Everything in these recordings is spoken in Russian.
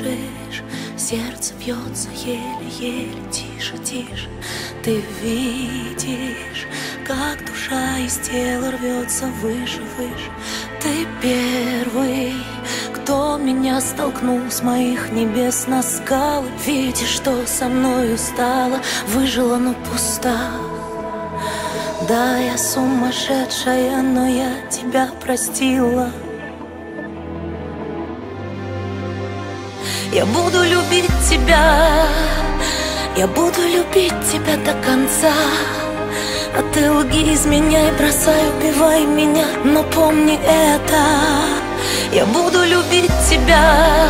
дышишь, сердце бьется еле-еле, тише, тише. Ты видишь, как душа из тела рвется выше, выше. Ты первый, кто меня столкнул с моих небес на скалы. Видишь, что со мною стало, выжила, но пуста. Да, я сумасшедшая, но я тебя простила. Я буду любить тебя, я буду любить тебя до конца. А ты лги, изменяй, бросай, убивай меня, но помни это. Я буду любить тебя,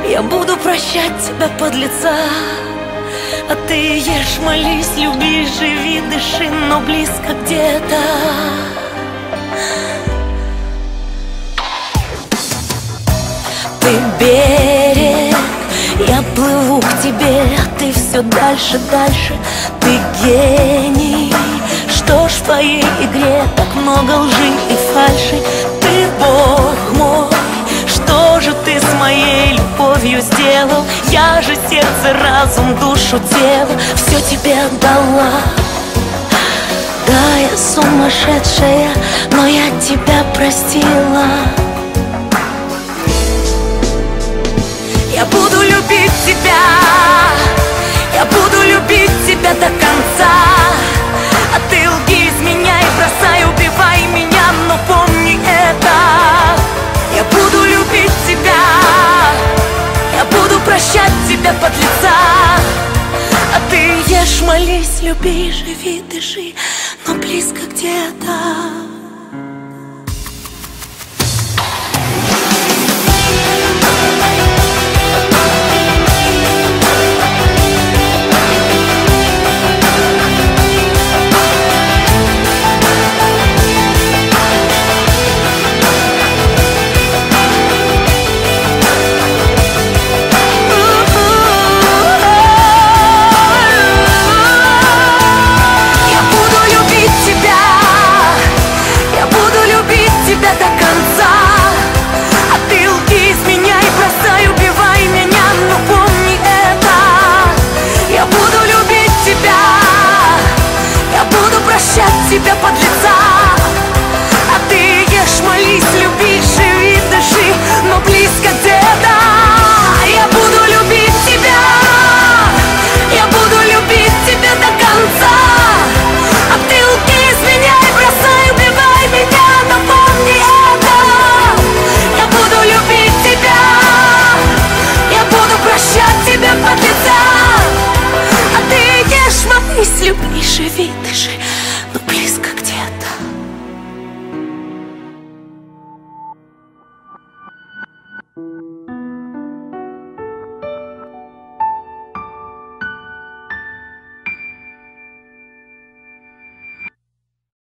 я буду прощать тебя, подлеца. А ты ешь, молись, люби, живи, дыши, но близко где-то. Ты берег, я плыву к тебе, а ты все дальше, дальше. Ты гений, что ж в твоей игре так много лжи и фальши. Ты Бог мой, что же ты с моей любовью сделал? Я же сердце, разум, душу, тело все тебе отдала. Да, я сумасшедшая, но я тебя простила. Я буду любить тебя, я буду любить тебя до конца. А ты лги, изменяй, бросай, убивай меня, но помни это. Я буду любить тебя, я буду прощать тебя, подлеца. А ты ешь, молись, люби, живи, дыши, но близко где-то.